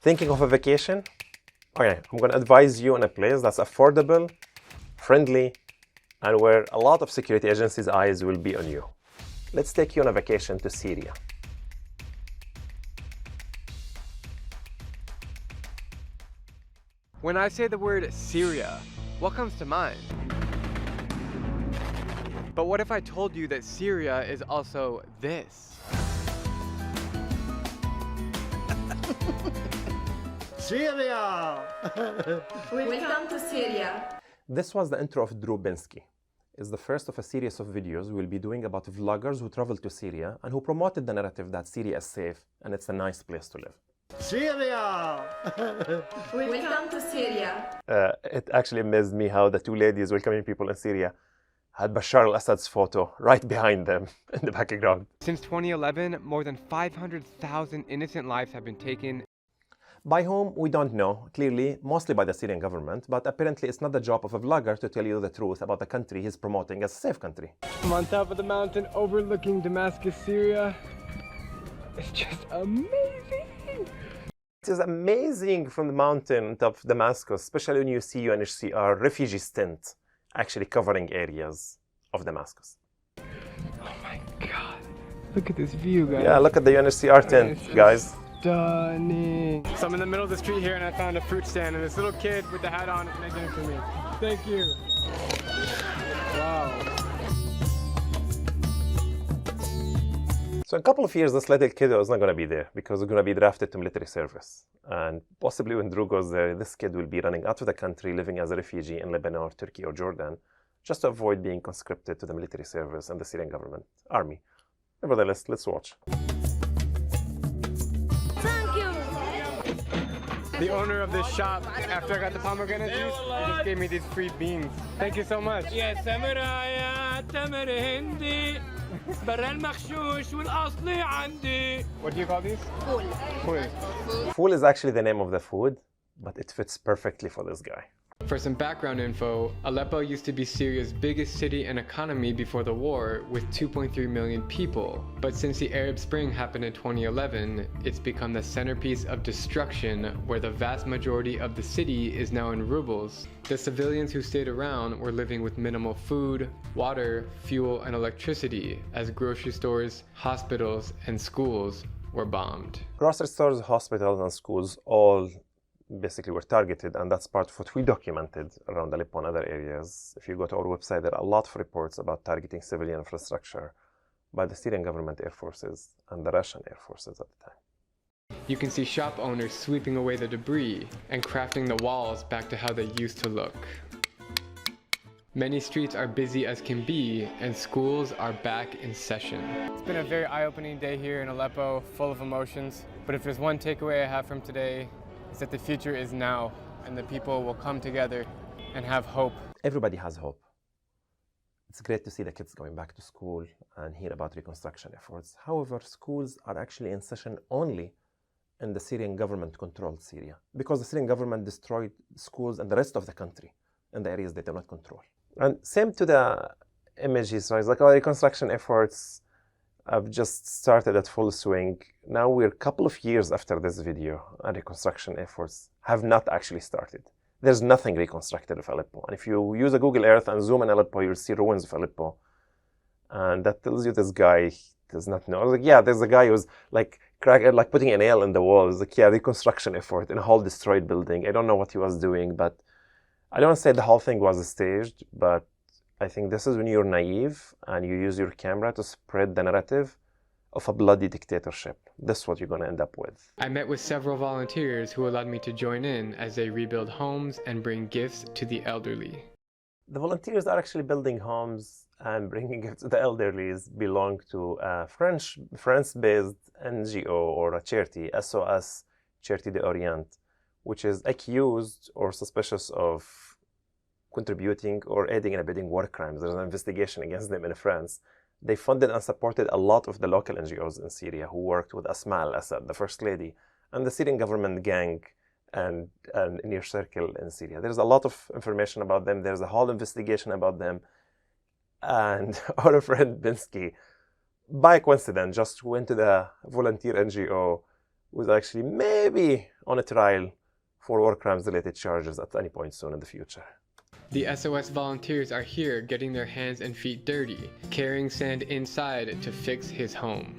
Thinking of a vacation? Okay, I'm going to advise you on a place that's affordable, friendly, and where a lot of security agencies' eyes will be on you. Let's take you on a vacation to Syria. When I say the word Syria, what comes to mind? But what if I told you that Syria is also this? Syria! Welcome to Syria. This was the intro of Drew Binsky. It's the first of a series of videos we'll be doing about vloggers who traveled to Syria and who promoted the narrative that Syria is safe and it's a nice place to live. Syria! Welcome to Syria. It actually amazed me how the two ladies welcoming people in Syria had Bashar al-Assad's photo right behind them in the background. Since 2011, more than 500,000 innocent lives have been taken. By whom, we don't know, clearly, mostly by the Syrian government, but apparently it's not the job of a vlogger to tell you the truth about the country he's promoting as a safe country. I'm on top of the mountain overlooking Damascus, Syria. It's just amazing! It is amazing from the mountain on top of Damascus, especially when you see UNHCR refugee tent actually covering areas of Damascus. Oh my God, look at this view, guys. Yeah, look at the UNHCR tent, guys. Stunning. So I'm in the middle of the street here and I found a fruit stand and this little kid with the hat on is making it for me. Thank you. Wow. So in a couple of years, this little kid is not going to be there because he's going to be drafted to military service. And possibly when Drew goes there, this kid will be running out of the country, living as a refugee in Lebanon or Turkey or Jordan, just to avoid being conscripted to the military service and the Syrian government army. Nevertheless, let's watch. The owner of this shop, after I got the pomegranate juice, he just gave me these free beans. Thank you so much. يا سمرة يا تمر هندي برا المخشوش والأصلي عندي. What do you call these? Fool. Fool is actually the name of the food, but it fits perfectly for this guy. For some background info, Aleppo used to be Syria's biggest city and economy before the war, with 2.3 million people. But since the Arab Spring happened in 2011, it's become the centerpiece of destruction, where the vast majority of the city is now in rubles. The civilians who stayed around were living with minimal food, water, fuel, and electricity, as grocery stores, hospitals, and schools were bombed. Grocery stores, hospitals, and schools all basically were targeted, and that's part of what we documented around Aleppo and other areas. If you go to our website, there are a lot of reports about targeting civilian infrastructure by the Syrian government air forces and the Russian air forces at the time. You can see shop owners sweeping away the debris and crafting the walls back to how they used to look. Many streets are busy as can be, and schools are back in session. It's been a very eye-opening day here in Aleppo, full of emotions. But if there's one takeaway I have from today, it's that the future is now, and the people will come together and have hope. Everybody has hope. It's great to see the kids going back to school and hear about reconstruction efforts. However, schools are actually in session only in the Syrian government-controlled Syria, because the Syrian government destroyed schools and the rest of the country in the areas they do not control. And same to the images, right? Like our reconstruction efforts have just started at full swing. Now we're a couple of years after this video, and reconstruction efforts have not actually started. There's nothing reconstructed of Aleppo. And if you use a Google Earth and zoom in Aleppo, you'll see ruins of Aleppo. And that tells you this guy does not know. I was like, yeah, there's a guy who's like putting a nail in the wall. It's like, yeah, reconstruction effort in a whole destroyed building. I don't know what he was doing, but I don't say the whole thing was staged, but I think this is when you're naive and you use your camera to spread the narrative of a bloody dictatorship. This is what you're going to end up with. I met with several volunteers who allowed me to join in as they rebuild homes and bring gifts to the elderly. The volunteers are actually building homes and bringing gifts to the elderly belong to a France-based NGO or a charity, SOS, Charity d'Orient, which is accused or suspicious of contributing or aiding and abetting war crimes. There's an investigation against them in France. They funded and supported a lot of the local NGOs in Syria who worked with Asma al-Assad, the first lady, and the Syrian government gang and inner circle in Syria. There's a lot of information about them. There's a whole investigation about them. And our friend Binsky, by coincidence, just went to the volunteer NGO who's actually maybe on a trial for war crimes related charges at any point soon in the future. The SOS volunteers are here getting their hands and feet dirty, carrying sand inside to fix his home.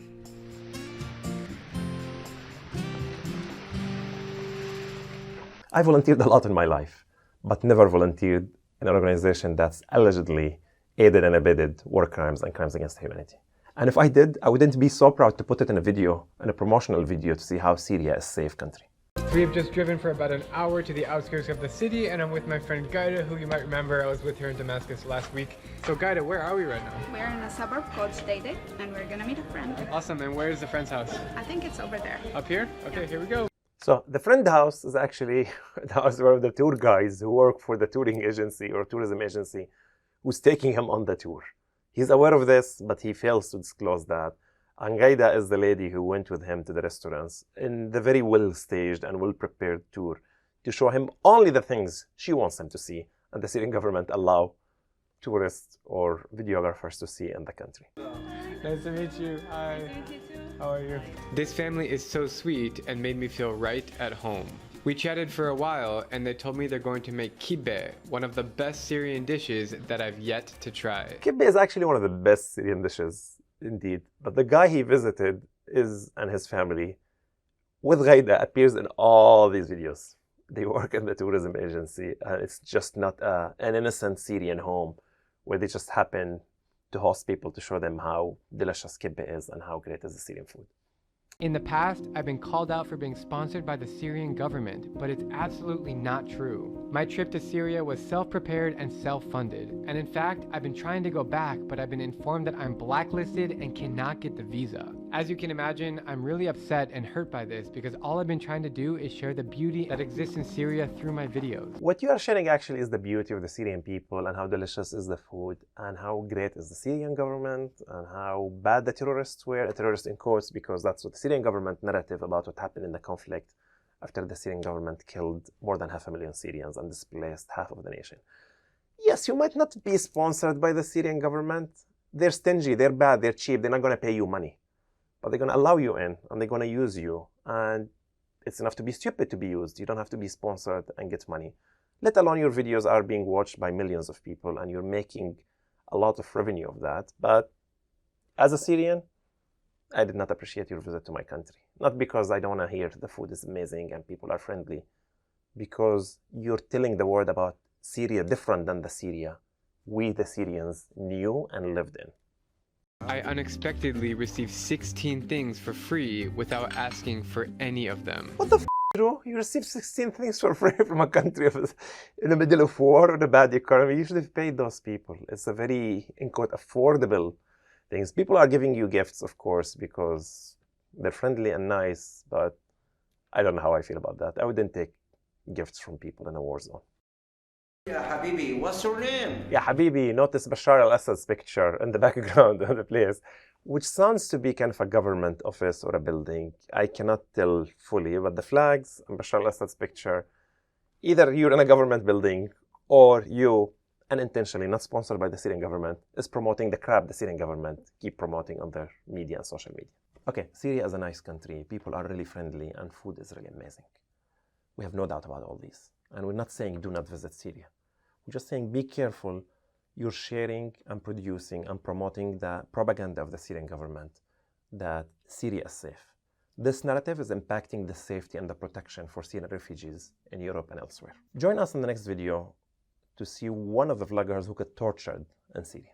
I volunteered a lot in my life, but never volunteered in an organization that's allegedly aided and abetted war crimes and crimes against humanity. And if I did, I wouldn't be so proud to put it in a video, in a promotional video, to see how Syria is a safe country. We have just driven for about an hour to the outskirts of the city, and I'm with my friend Gaida, who you might remember I was with her in Damascus last week. So Gaida, where are we right now? We're in a suburb called SJAC, and we're gonna meet a friend. Awesome, and where is the friend's house? I think it's over there. Up here? Okay, here we go. So the friend house is actually the house where the tour guys who work for the touring agency or tourism agency who's taking him on the tour. He's aware of this, but he fails to disclose that. And Gaida is the lady who went with him to the restaurants in the very well-staged and well-prepared tour to show him only the things she wants him to see, and the Syrian government allow tourists or videographers to see in the country. Nice to meet you. Hi. How are you? This family is so sweet and made me feel right at home. We chatted for a while, and they told me they're going to make kibbeh, one of the best Syrian dishes that I've yet to try. Kibbeh is actually one of the best Syrian dishes, indeed. But the guy he visited and his family, with Gaida, appears in all these videos. They work in the tourism agency, and it's just not an innocent Syrian home where they just happen to host people to show them how delicious kibbeh is and how great is the Syrian food. In the past, I've been called out for being sponsored by the Syrian government, but it's absolutely not true. My trip to Syria was self-prepared and self-funded, and in fact, I've been trying to go back, but I've been informed that I'm blacklisted and cannot get the visa. As you can imagine, I'm really upset and hurt by this because all I've been trying to do is share the beauty that exists in Syria through my videos. What you are sharing actually is the beauty of the Syrian people and how delicious is the food and how great is the Syrian government and how bad the terrorists were, terrorists in quotes, because that's what the Syrian government narrative about what happened in the conflict after the Syrian government killed more than 500,000 Syrians and displaced half of the nation. Yes, you might not be sponsored by the Syrian government. They're stingy, they're bad, they're cheap, they're not going to pay you money. But they're going to allow you in and they're going to use you. And it's enough to be stupid to be used. You don't have to be sponsored and get money. Let alone your videos are being watched by millions of people and you're making a lot of revenue of that. But as a Syrian, I did not appreciate your visit to my country. Not because I don't want to hear the food is amazing and people are friendly, because you're telling the world about Syria different than the Syria we, the Syrians, knew and lived in. I unexpectedly received 16 things for free without asking for any of them. What the f, bro? You received 16 things for free from a country in the middle of war or a bad economy. You should have paid those people. It's a very, in quote, affordable things. People are giving you gifts, of course, because they're friendly and nice, but I don't know how I feel about that. I wouldn't take gifts from people in a war zone. Yeah, Habibi, what's your name? Yeah, Habibi, notice Bashar al-Assad's picture in the background of the place, which sounds to be kind of a government office or a building. I cannot tell fully, but the flags and Bashar al-Assad's picture, either you're in a government building or you, unintentionally, not sponsored by the Syrian government, is promoting the crap the Syrian government keep promoting on their media and social media. Okay, Syria is a nice country. People are really friendly and food is really amazing. We have no doubt about all these. And we're not saying do not visit Syria. We're just saying be careful. You're sharing and producing and promoting the propaganda of the Syrian government that Syria is safe. This narrative is impacting the safety and the protection for Syrian refugees in Europe and elsewhere. Join us in the next video to see one of the vloggers who got tortured in Syria.